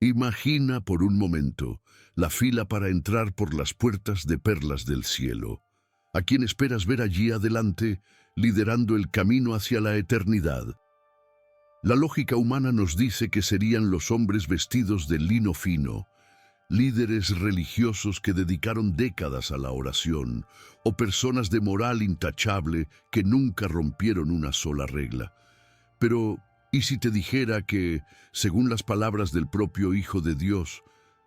Imagina por un momento la fila para entrar por las puertas de perlas del cielo. ¿A quién esperas ver allí adelante, liderando el camino hacia la eternidad? La lógica humana nos dice que serían los hombres vestidos de lino fino, líderes religiosos que dedicaron décadas a la oración, o personas de moral intachable que nunca rompieron una sola regla. Pero, ¿y si te dijera que, según las palabras del propio Hijo de Dios,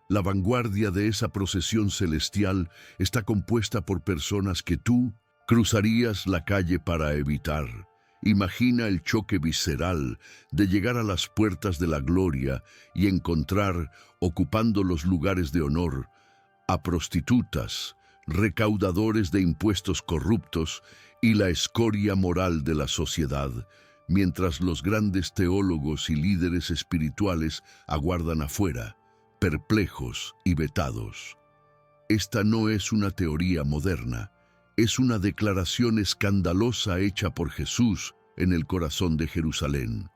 la vanguardia de esa procesión celestial está compuesta por personas que tú cruzarías la calle para evitar? Imagina el choque visceral de llegar a las puertas de la gloria y encontrar, ocupando los lugares de honor, a prostitutas, recaudadores de impuestos corruptos y la escoria moral de la sociedad, mientras los grandes teólogos y líderes espirituales aguardan afuera, perplejos y vetados. Esta no es una teoría moderna, es una declaración escandalosa hecha por Jesús en el corazón de Jerusalén.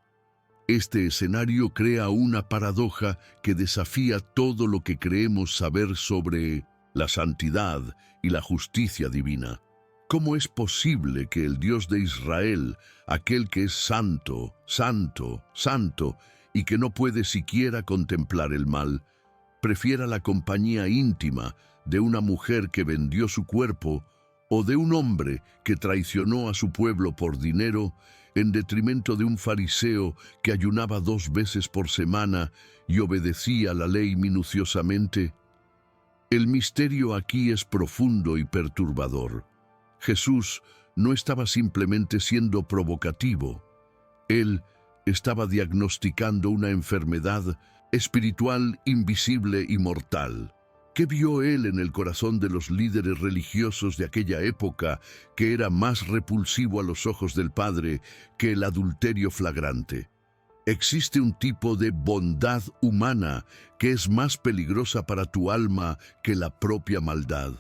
Este escenario crea una paradoja que desafía todo lo que creemos saber sobre la santidad y la justicia divina. ¿Cómo es posible que el Dios de Israel, aquel que es santo, santo, santo, y que no puede siquiera contemplar el mal, prefiera la compañía íntima de una mujer que vendió su cuerpo o de un hombre que traicionó a su pueblo por dinero en detrimento de un fariseo que ayunaba 2 veces por semana y obedecía la ley minuciosamente? El misterio aquí es profundo y perturbador. Jesús no estaba simplemente siendo provocativo. Él estaba diagnosticando una enfermedad espiritual invisible y mortal. ¿Qué vio él en el corazón de los líderes religiosos de aquella época que era más repulsivo a los ojos del Padre que el adulterio flagrante? Existe un tipo de bondad humana que es más peligrosa para tu alma que la propia maldad.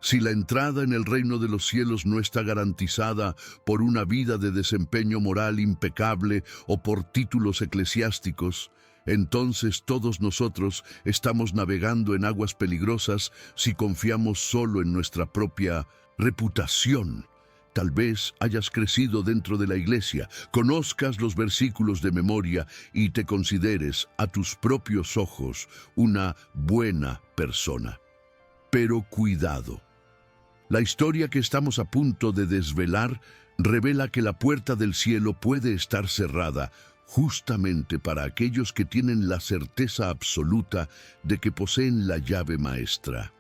Si la entrada en el reino de los cielos no está garantizada por una vida de desempeño moral impecable o por títulos eclesiásticos, entonces todos nosotros estamos navegando en aguas peligrosas si confiamos solo en nuestra propia reputación. Tal vez hayas crecido dentro de la iglesia, conozcas los versículos de memoria y te consideres a tus propios ojos una buena persona. Pero cuidado. La historia que estamos a punto de desvelar revela que la puerta del cielo puede estar cerrada justamente para aquellos que tienen la certeza absoluta de que poseen la llave maestra.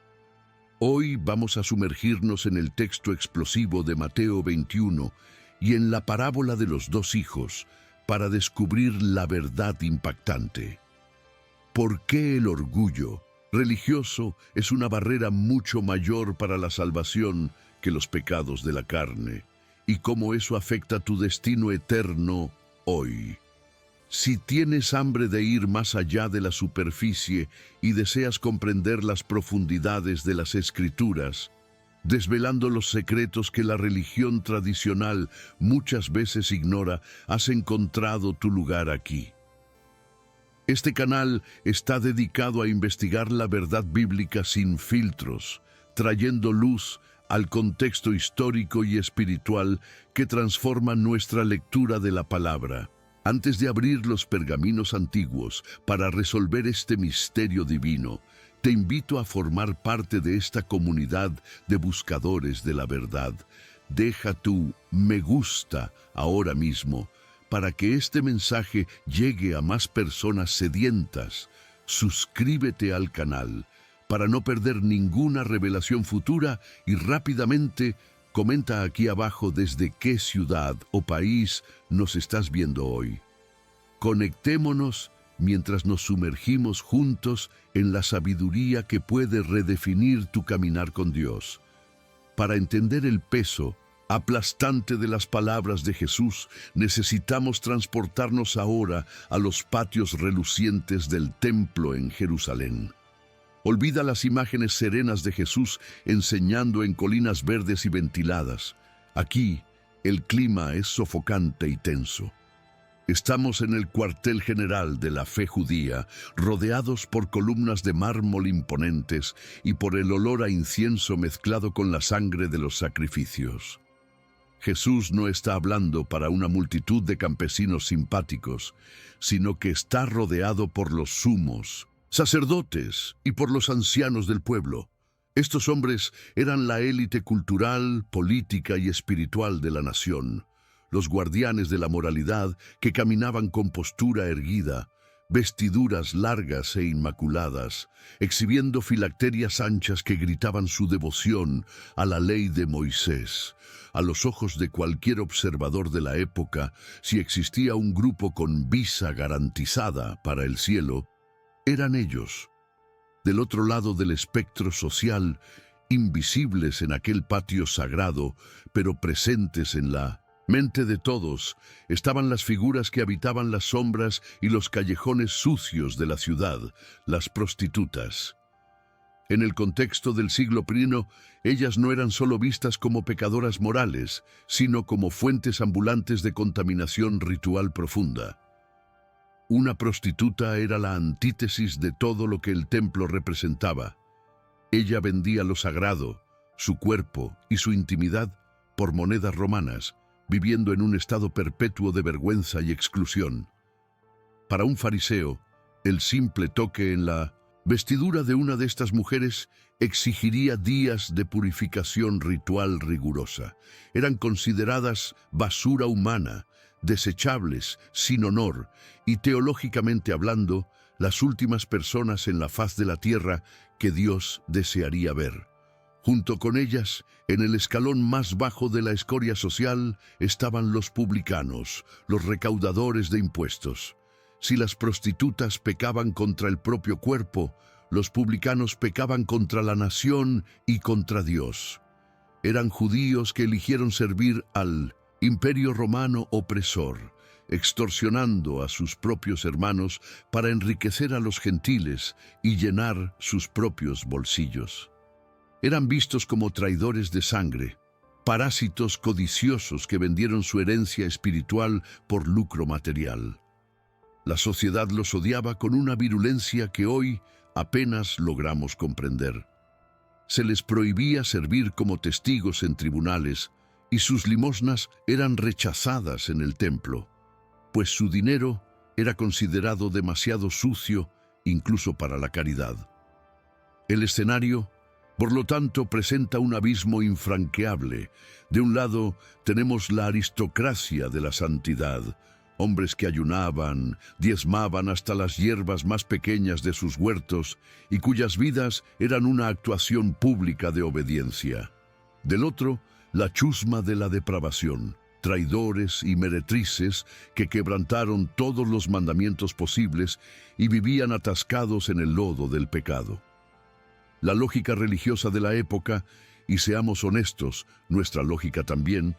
Hoy vamos a sumergirnos en el texto explosivo de Mateo 21 y en la parábola de los 2 hijos para descubrir la verdad impactante. ¿Por qué el orgullo religioso es una barrera mucho mayor para la salvación que los pecados de la carne? ¿Y cómo eso afecta tu destino eterno hoy? Si tienes hambre de ir más allá de la superficie y deseas comprender las profundidades de las Escrituras, desvelando los secretos que la religión tradicional muchas veces ignora, has encontrado tu lugar aquí. Este canal está dedicado a investigar la verdad bíblica sin filtros, trayendo luz al contexto histórico y espiritual que transforma nuestra lectura de la palabra. Antes de abrir los pergaminos antiguos para resolver este misterio divino, te invito a formar parte de esta comunidad de buscadores de la verdad. Deja tu me gusta ahora mismo para que este mensaje llegue a más personas sedientas. Suscríbete al canal para no perder ninguna revelación futura y rápidamente comenta aquí abajo desde qué ciudad o país nos estás viendo hoy. Conectémonos mientras nos sumergimos juntos en la sabiduría que puede redefinir tu caminar con Dios. Para entender el peso aplastante de las palabras de Jesús, necesitamos transportarnos ahora a los patios relucientes del templo en Jerusalén. Olvida las imágenes serenas de Jesús enseñando en colinas verdes y ventiladas. Aquí, el clima es sofocante y tenso. Estamos en el cuartel general de la fe judía, rodeados por columnas de mármol imponentes y por el olor a incienso mezclado con la sangre de los sacrificios. Jesús no está hablando para una multitud de campesinos simpáticos, sino que está rodeado por los sumos, sacerdotes y por los ancianos del pueblo. Estos hombres eran la élite cultural, política y espiritual de la nación, los guardianes de la moralidad que caminaban con postura erguida, vestiduras largas e inmaculadas, exhibiendo filacterias anchas que gritaban su devoción a la ley de Moisés. A los ojos de cualquier observador de la época, si existía un grupo con visa garantizada para el cielo, eran ellos. Del otro lado del espectro social, invisibles en aquel patio sagrado, pero presentes en la mente de todos, estaban las figuras que habitaban las sombras y los callejones sucios de la ciudad, las prostitutas. En el contexto del siglo I, ellas no eran solo vistas como pecadoras morales, sino como fuentes ambulantes de contaminación ritual profunda. Una prostituta era la antítesis de todo lo que el templo representaba. Ella vendía lo sagrado, su cuerpo y su intimidad por monedas romanas, viviendo en un estado perpetuo de vergüenza y exclusión. Para un fariseo, el simple toque en la vestidura de una de estas mujeres exigiría días de purificación ritual rigurosa. Eran consideradas basura humana, desechables, sin honor, y teológicamente hablando, las últimas personas en la faz de la tierra que Dios desearía ver. Junto con ellas, en el escalón más bajo de la escoria social, estaban los publicanos, los recaudadores de impuestos. Si las prostitutas pecaban contra el propio cuerpo, los publicanos pecaban contra la nación y contra Dios. Eran judíos que eligieron servir al imperio romano opresor, extorsionando a sus propios hermanos para enriquecer a los gentiles y llenar sus propios bolsillos. Eran vistos como traidores de sangre, parásitos codiciosos que vendieron su herencia espiritual por lucro material. La sociedad los odiaba con una virulencia que hoy apenas logramos comprender. Se les prohibía servir como testigos en tribunales y sus limosnas eran rechazadas en el templo, pues su dinero era considerado demasiado sucio incluso para la caridad. El escenario, por lo tanto, presenta un abismo infranqueable. De un lado, tenemos la aristocracia de la santidad, hombres que ayunaban, diezmaban hasta las hierbas más pequeñas de sus huertos y cuyas vidas eran una actuación pública de obediencia. Del otro, la chusma de la depravación, traidores y meretrices que quebrantaron todos los mandamientos posibles y vivían atascados en el lodo del pecado. La lógica religiosa de la época, y seamos honestos, nuestra lógica también,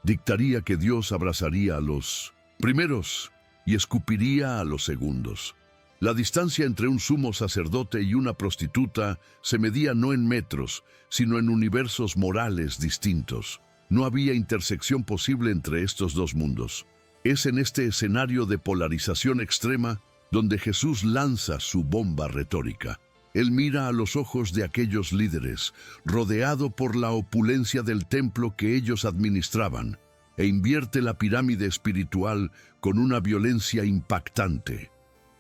dictaría que Dios abrazaría a los primeros y escupiría a los segundos. La distancia entre un sumo sacerdote y una prostituta se medía no en metros, sino en universos morales distintos. No había intersección posible entre estos dos mundos. Es en este escenario de polarización extrema donde Jesús lanza su bomba retórica. Él mira a los ojos de aquellos líderes, rodeado por la opulencia del templo que ellos administraban, e invierte la pirámide espiritual con una violencia impactante.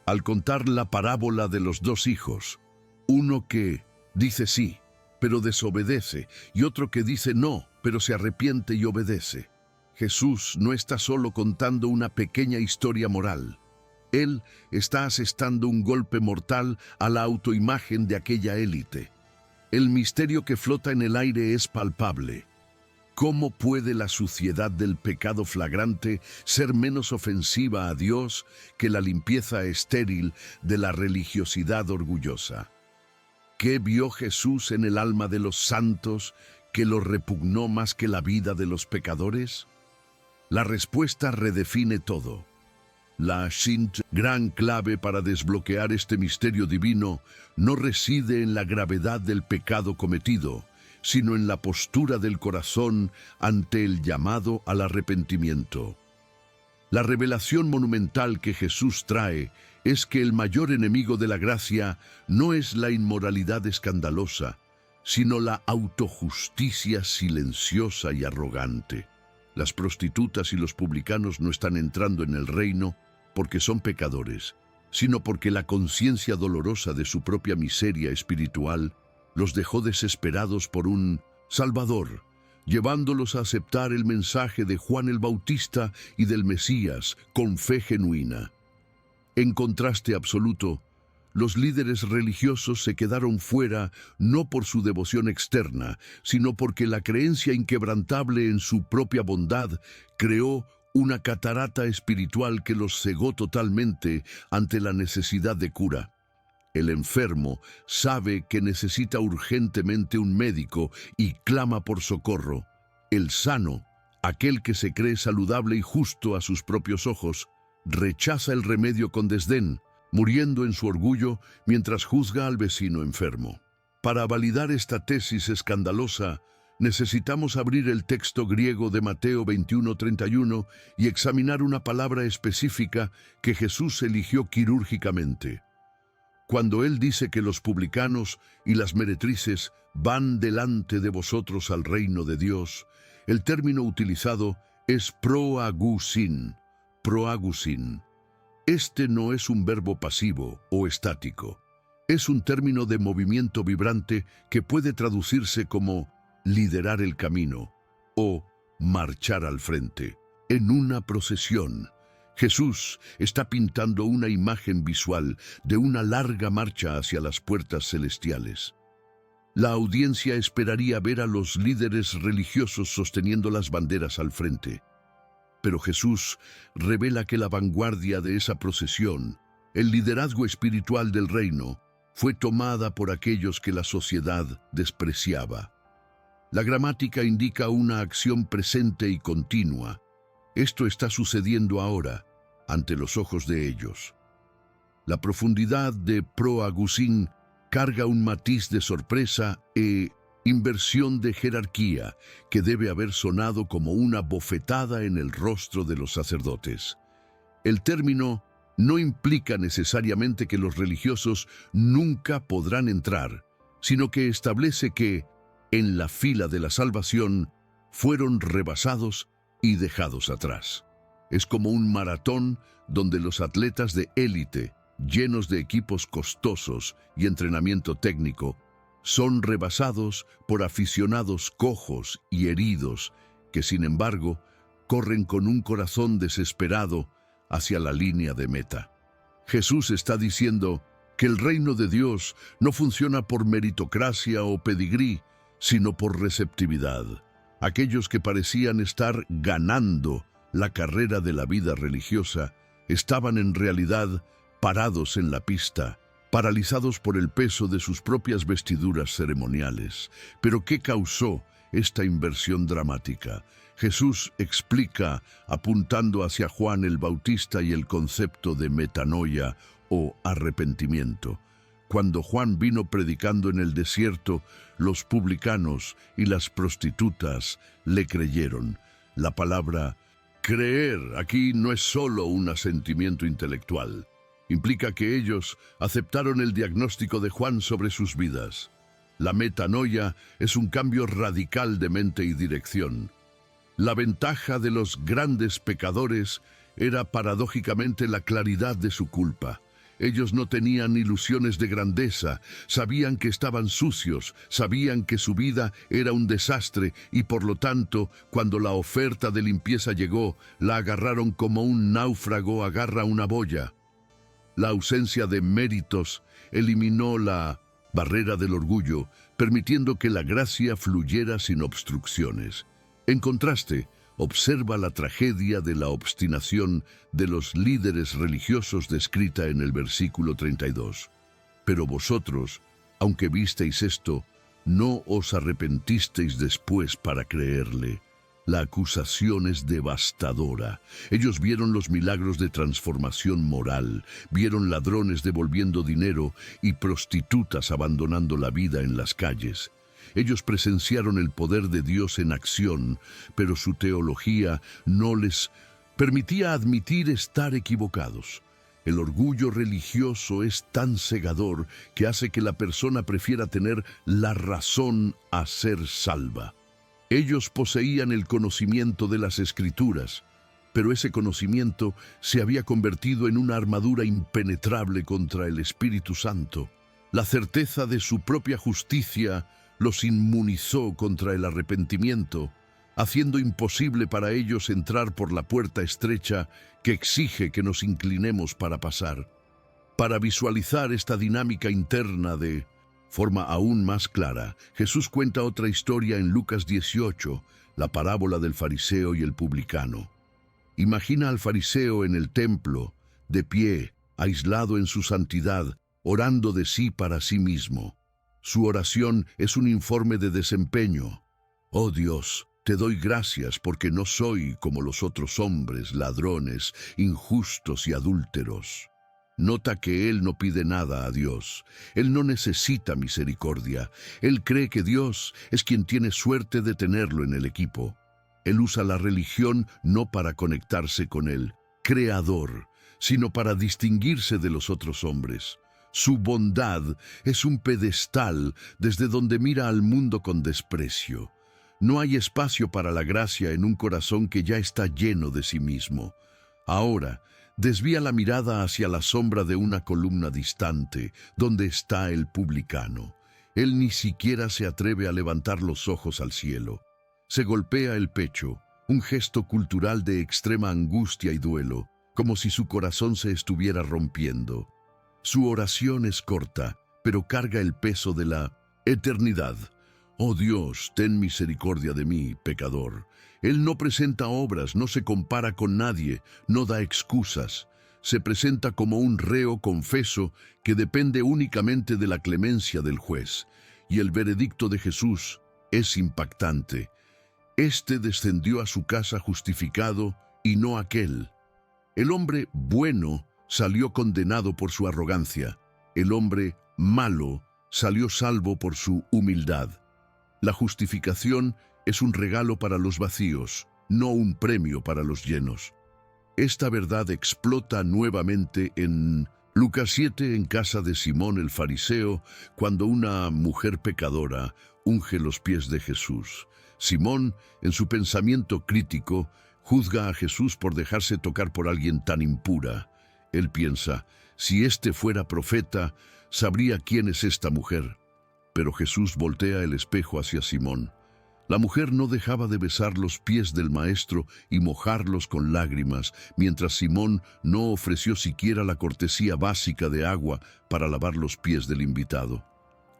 Al contar la parábola de los dos hijos, uno que dice sí, pero desobedece, y otro que dice no, pero se arrepiente y obedece, Jesús no está solo contando una pequeña historia moral. Él está asestando un golpe mortal a la autoimagen de aquella élite. El misterio que flota en el aire es palpable. ¿Cómo puede la suciedad del pecado flagrante ser menos ofensiva a Dios que la limpieza estéril de la religiosidad orgullosa? ¿Qué vio Jesús en el alma de los santos que lo repugnó más que la vida de los pecadores? La respuesta redefine todo. La gran clave para desbloquear este misterio divino no reside en la gravedad del pecado cometido, sino en la postura del corazón ante el llamado al arrepentimiento. La revelación monumental que Jesús trae es que el mayor enemigo de la gracia no es la inmoralidad escandalosa, sino la autojusticia silenciosa y arrogante. Las prostitutas y los publicanos no están entrando en el reino porque son pecadores, sino porque la conciencia dolorosa de su propia miseria espiritual los dejó desesperados por un Salvador, llevándolos a aceptar el mensaje de Juan el Bautista y del Mesías con fe genuina. En contraste absoluto, los líderes religiosos se quedaron fuera no por su devoción externa, sino porque la creencia inquebrantable en su propia bondad creó una catarata espiritual que los cegó totalmente ante la necesidad de cura. El enfermo sabe que necesita urgentemente un médico y clama por socorro. El sano, aquel que se cree saludable y justo a sus propios ojos, rechaza el remedio con desdén, muriendo en su orgullo mientras juzga al vecino enfermo. Para validar esta tesis escandalosa, necesitamos abrir el texto griego de Mateo 21:31 y examinar una palabra específica que Jesús eligió quirúrgicamente. Cuando Él dice que los publicanos y las meretrices van delante de vosotros al reino de Dios, el término utilizado es proagusin. Proagusin. Este no es un verbo pasivo o estático. Es un término de movimiento vibrante que puede traducirse como liderar el camino o marchar al frente. En una procesión, Jesús está pintando una imagen visual de una larga marcha hacia las puertas celestiales. La audiencia esperaría ver a los líderes religiosos sosteniendo las banderas al frente. Pero Jesús revela que la vanguardia de esa procesión, el liderazgo espiritual del reino, fue tomada por aquellos que la sociedad despreciaba. La gramática indica una acción presente y continua. Esto está sucediendo ahora, ante los ojos de ellos. La profundidad de proagusin carga un matiz de sorpresa e inversión de jerarquía que debe haber sonado como una bofetada en el rostro de los sacerdotes. El término no implica necesariamente que los religiosos nunca podrán entrar, sino que establece que, en la fila de la salvación, fueron rebasados y dejados atrás. Es como un maratón donde los atletas de élite, llenos de equipos costosos y entrenamiento técnico, son rebasados por aficionados cojos y heridos que, sin embargo, corren con un corazón desesperado hacia la línea de meta. Jesús está diciendo que el reino de Dios no funciona por meritocracia o pedigrí, sino por receptividad. Aquellos que parecían estar ganando la carrera de la vida religiosa estaban en realidad parados en la pista, paralizados por el peso de sus propias vestiduras ceremoniales. ¿Pero qué causó esta inversión dramática? Jesús explica, apuntando hacia Juan el Bautista y el concepto de metanoia o arrepentimiento. Cuando Juan vino predicando en el desierto, los publicanos y las prostitutas le creyeron. La palabra creer aquí no es solo un asentimiento intelectual. Implica que ellos aceptaron el diagnóstico de Juan sobre sus vidas. La metanoia es un cambio radical de mente y dirección. La ventaja de los grandes pecadores era paradójicamente la claridad de su culpa. Ellos no tenían ilusiones de grandeza, sabían que estaban sucios, sabían que su vida era un desastre y por lo tanto, cuando la oferta de limpieza llegó, la agarraron como un náufrago agarra una boya. La ausencia de méritos eliminó la barrera del orgullo, permitiendo que la gracia fluyera sin obstrucciones. En contraste, observa la tragedia de la obstinación de los líderes religiosos descrita en el versículo 32. Pero vosotros, aunque visteis esto, no os arrepentisteis después para creerle. La acusación es devastadora. Ellos vieron los milagros de transformación moral, vieron ladrones devolviendo dinero y prostitutas abandonando la vida en las calles. Ellos presenciaron el poder de Dios en acción, pero su teología no les Permitía admitir estar equivocados. El orgullo religioso es tan cegador que hace que la persona prefiera tener la razón a ser salva. Ellos poseían el conocimiento de las Escrituras, pero ese conocimiento se había convertido en una armadura impenetrable contra el Espíritu Santo. La certeza de su propia justicia los inmunizó contra el arrepentimiento, haciendo imposible para ellos entrar por la puerta estrecha que exige que nos inclinemos para pasar. Para visualizar esta dinámica interna de forma aún más clara, Jesús cuenta otra historia en Lucas 18, la parábola del fariseo y el publicano. Imagina al fariseo en el templo, de pie, aislado en su santidad, orando de sí para sí mismo. Su oración es un informe de desempeño. Oh Dios, te doy gracias porque no soy como los otros hombres, ladrones, injustos y adúlteros. Nota que él no pide nada a Dios. Él no necesita misericordia. Él cree que Dios es quien tiene suerte de tenerlo en el equipo. Él usa la religión no para conectarse con el Creador, sino para distinguirse de los otros hombres. Su bondad es un pedestal desde donde mira al mundo con desprecio. No hay espacio para la gracia en un corazón que ya está lleno de sí mismo. Ahora, desvía la mirada hacia la sombra de una columna distante, donde está el publicano. Él ni siquiera se atreve a levantar los ojos al cielo. Se golpea el pecho, un gesto cultural de extrema angustia y duelo, como si su corazón se estuviera rompiendo. Su oración es corta, pero carga el peso de la eternidad. Oh Dios, ten misericordia de mí, pecador. Él no presenta obras, no se compara con nadie, no da excusas. Se presenta como un reo confeso que depende únicamente de la clemencia del juez. Y el veredicto de Jesús es impactante. Este descendió a su casa justificado y no aquel. El hombre bueno salió condenado por su arrogancia. El hombre malo salió salvo por su humildad. La justificación es un regalo para los vacíos, no un premio para los llenos. Esta verdad explota nuevamente en Lucas 7, en casa de Simón el fariseo, cuando una mujer pecadora unge los pies de Jesús. Simón, en su pensamiento crítico, juzga a Jesús por dejarse tocar por alguien tan impura. Él piensa, si este fuera profeta, sabría quién es esta mujer. Pero Jesús voltea el espejo hacia Simón. La mujer no dejaba de besar los pies del maestro y mojarlos con lágrimas, mientras Simón no ofreció siquiera la cortesía básica de agua para lavar los pies del invitado.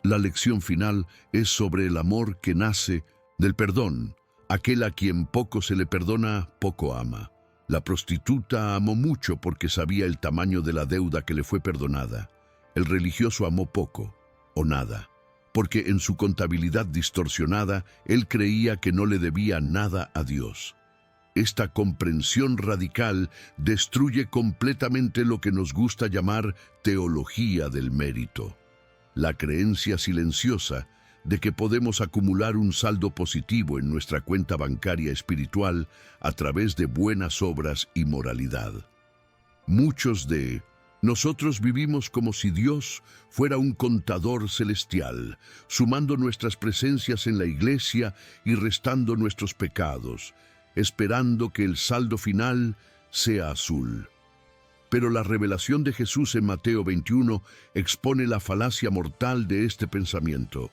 La lección final es sobre el amor que nace del perdón. Aquel a quien poco se le perdona, poco ama. La prostituta amó mucho porque sabía el tamaño de la deuda que le fue perdonada. El religioso amó poco o nada, porque en su contabilidad distorsionada, él creía que no le debía nada a Dios. Esta comprensión radical destruye completamente lo que nos gusta llamar teología del mérito. La creencia silenciosa de que podemos acumular un saldo positivo en nuestra cuenta bancaria espiritual a través de buenas obras y moralidad. Muchos de nosotros vivimos como si Dios fuera un contador celestial, sumando nuestras presencias en la iglesia y restando nuestros pecados, esperando que el saldo final sea azul. Pero la revelación de Jesús en Mateo 21 expone la falacia mortal de este pensamiento.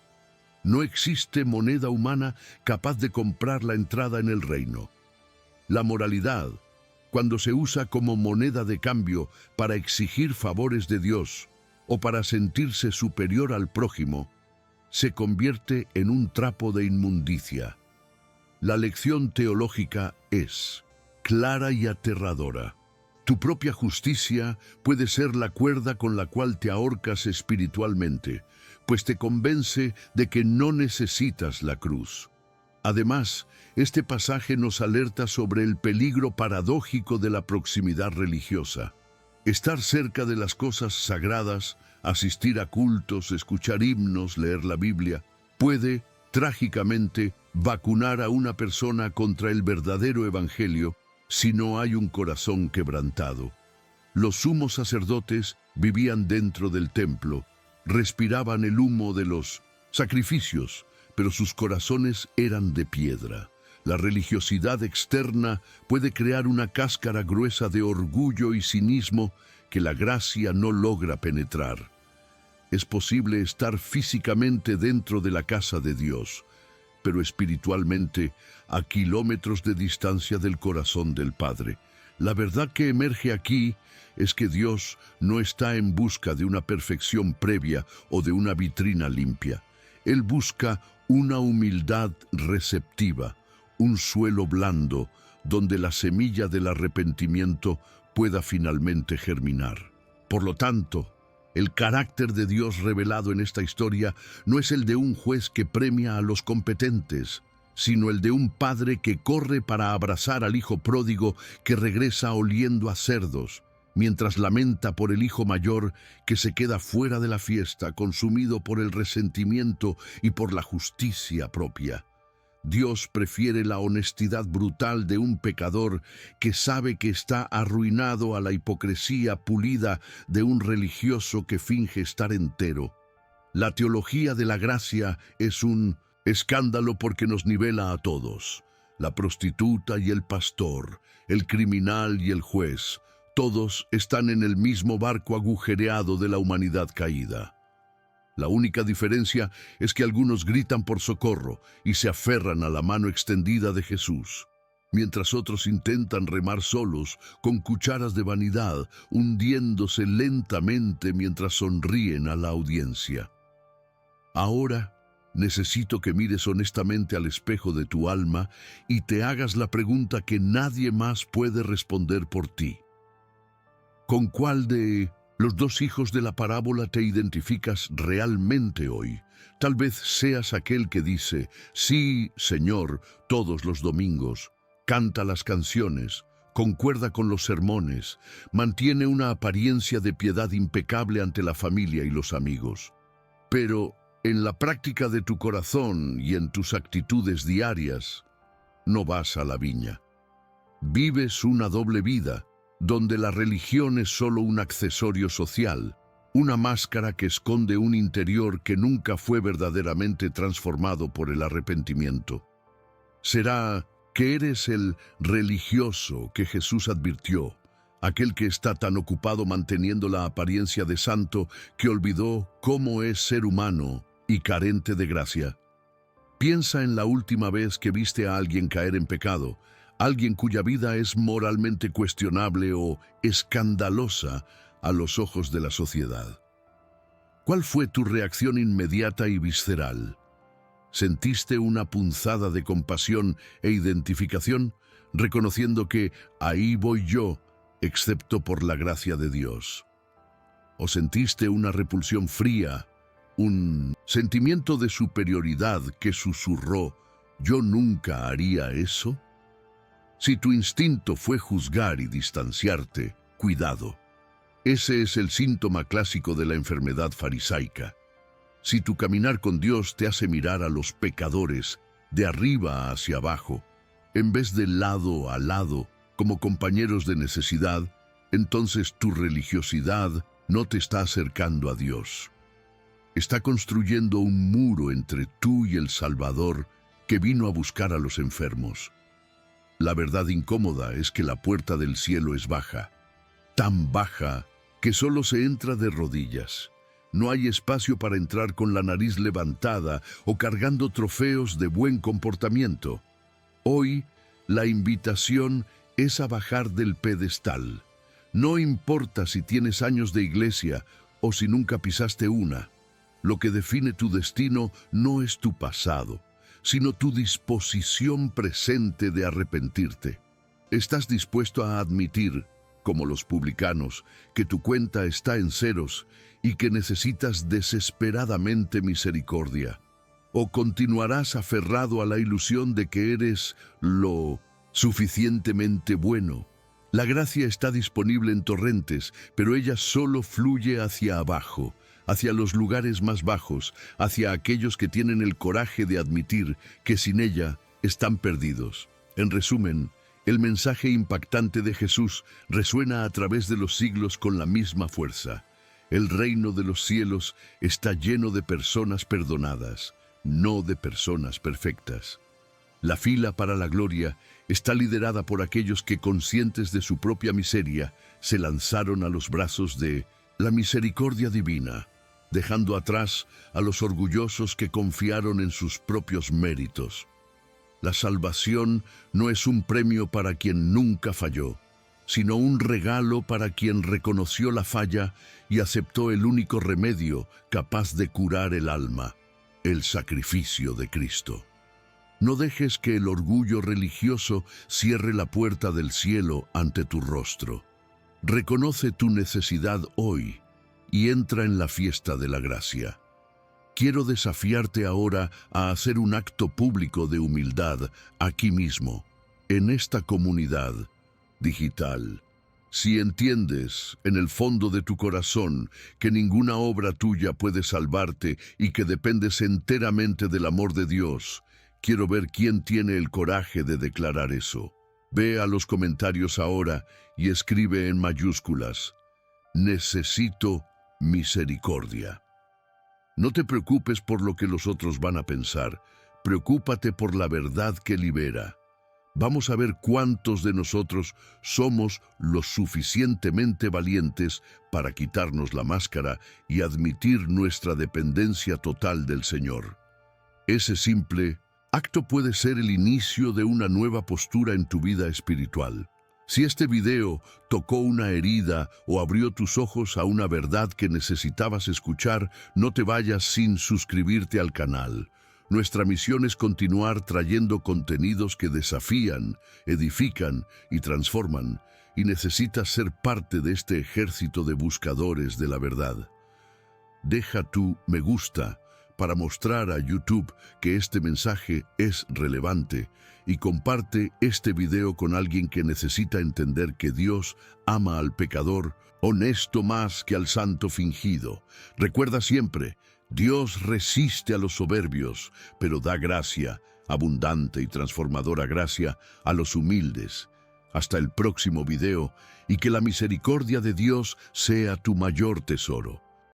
No existe moneda humana capaz de comprar la entrada en el reino. La moralidad, cuando se usa como moneda de cambio para exigir favores de Dios o para sentirse superior al prójimo, se convierte en un trapo de inmundicia. La lección teológica es clara y aterradora. Tu propia justicia puede ser la cuerda con la cual te ahorcas espiritualmente, pues te convence de que no necesitas la cruz. Además, este pasaje nos alerta sobre el peligro paradójico de la proximidad religiosa. Estar cerca de las cosas sagradas, asistir a cultos, escuchar himnos, leer la Biblia, puede, trágicamente, vacunar a una persona contra el verdadero evangelio si no hay un corazón quebrantado. Los sumos sacerdotes vivían dentro del templo, respiraban el humo de los sacrificios, pero sus corazones eran de piedra. La religiosidad externa puede crear una cáscara gruesa de orgullo y cinismo que la gracia no logra penetrar. Es posible estar físicamente dentro de la casa de Dios, pero espiritualmente a kilómetros de distancia del corazón del Padre. La verdad que emerge aquí es que Dios no está en busca de una perfección previa o de una vitrina limpia. Él busca una humildad receptiva, un suelo blando donde la semilla del arrepentimiento pueda finalmente germinar. Por lo tanto, el carácter de Dios revelado en esta historia no es el de un juez que premia a los competentes, sino el de un padre que corre para abrazar al hijo pródigo que regresa oliendo a cerdos, mientras lamenta por el hijo mayor que se queda fuera de la fiesta, consumido por el resentimiento y por la justicia propia. Dios prefiere la honestidad brutal de un pecador que sabe que está arruinado a la hipocresía pulida de un religioso que finge estar entero. La teología de la gracia es un escándalo porque nos nivela a todos. La prostituta y el pastor, el criminal y el juez, todos están en el mismo barco agujereado de la humanidad caída. La única diferencia es que algunos gritan por socorro y se aferran a la mano extendida de Jesús, mientras otros intentan remar solos, con cucharas de vanidad, hundiéndose lentamente mientras sonríen a la audiencia. Ahora, necesito que mires honestamente al espejo de tu alma y te hagas la pregunta que nadie más puede responder por ti. ¿Con cuál de los dos hijos de la parábola te identificas realmente hoy? Tal vez seas aquel que dice, sí, Señor, todos los domingos, canta las canciones, concuerda con los sermones, mantiene una apariencia de piedad impecable ante la familia y los amigos. Pero en la práctica de tu corazón y en tus actitudes diarias, no vas a la viña. Vives una doble vida, donde la religión es solo un accesorio social, una máscara que esconde un interior que nunca fue verdaderamente transformado por el arrepentimiento. ¿Será que eres el religioso que Jesús advirtió, aquel que está tan ocupado manteniendo la apariencia de santo que olvidó cómo es ser humano y carente de gracia? Piensa en la última vez que viste a alguien caer en pecado, alguien cuya vida es moralmente cuestionable o escandalosa a los ojos de la sociedad. ¿Cuál fue tu reacción inmediata y visceral? ¿Sentiste una punzada de compasión e identificación, reconociendo que ahí voy yo, excepto por la gracia de Dios? ¿O sentiste una repulsión fría, un sentimiento de superioridad que susurró, yo nunca haría eso? Si tu instinto fue juzgar y distanciarte, cuidado. Ese es el síntoma clásico de la enfermedad farisaica. Si tu caminar con Dios te hace mirar a los pecadores de arriba hacia abajo, en vez de lado a lado, como compañeros de necesidad, entonces tu religiosidad no te está acercando a Dios. Está construyendo un muro entre tú y el Salvador que vino a buscar a los enfermos. La verdad incómoda es que la puerta del cielo es baja, tan baja que solo se entra de rodillas. No hay espacio para entrar con la nariz levantada o cargando trofeos de buen comportamiento. Hoy, la invitación es a bajar del pedestal. No importa si tienes años de iglesia o si nunca pisaste una. Lo que define tu destino no es tu pasado, sino tu disposición presente de arrepentirte. ¿Estás dispuesto a admitir, como los publicanos, que tu cuenta está en ceros y que necesitas desesperadamente misericordia? ¿O continuarás aferrado a la ilusión de que eres lo suficientemente bueno? La gracia está disponible en torrentes, pero ella solo fluye hacia abajo, hacia los lugares más bajos, hacia aquellos que tienen el coraje de admitir que sin ella están perdidos. En resumen, El mensaje impactante de Jesús resuena a través de los siglos con la misma fuerza. El reino de los cielos está lleno de personas perdonadas, no de personas perfectas. La fila para la gloria está liderada por aquellos que, conscientes de su propia miseria, se lanzaron a los brazos de la misericordia divina, dejando atrás a los orgullosos que confiaron en sus propios méritos. La salvación no es un premio para quien nunca falló, sino un regalo para quien reconoció la falla y aceptó el único remedio capaz de curar el alma, el sacrificio de Cristo. No dejes que el orgullo religioso cierre la puerta del cielo ante tu rostro. Reconoce tu necesidad hoy y entra en la fiesta de la gracia. Quiero desafiarte ahora a hacer un acto público de humildad aquí mismo, en esta comunidad digital. Si entiendes en el fondo de tu corazón que ninguna obra tuya puede salvarte y que dependes enteramente del amor de Dios, quiero ver quién tiene el coraje de declarar eso. Ve a los comentarios ahora y escribe en mayúsculas: necesito misericordia. No te preocupes por lo que los otros van a pensar, preocúpate por la verdad que libera. Vamos a ver cuántos de nosotros somos lo suficientemente valientes para quitarnos la máscara y admitir nuestra dependencia total del Señor. Ese simple acto puede ser el inicio de una nueva postura en tu vida espiritual. Si este video tocó una herida o abrió tus ojos a una verdad que necesitabas escuchar, no te vayas sin suscribirte al canal. Nuestra misión es continuar trayendo contenidos que desafían, edifican y transforman, y necesitas ser parte de este ejército de buscadores de la verdad. Deja tu me gusta para mostrar a YouTube que este mensaje es relevante y comparte este video con alguien que necesita entender que Dios ama al pecador honesto más que al santo fingido. Recuerda siempre, Dios resiste a los soberbios, pero da gracia, abundante y transformadora gracia, a los humildes. Hasta el próximo video, y que la misericordia de Dios sea tu mayor tesoro.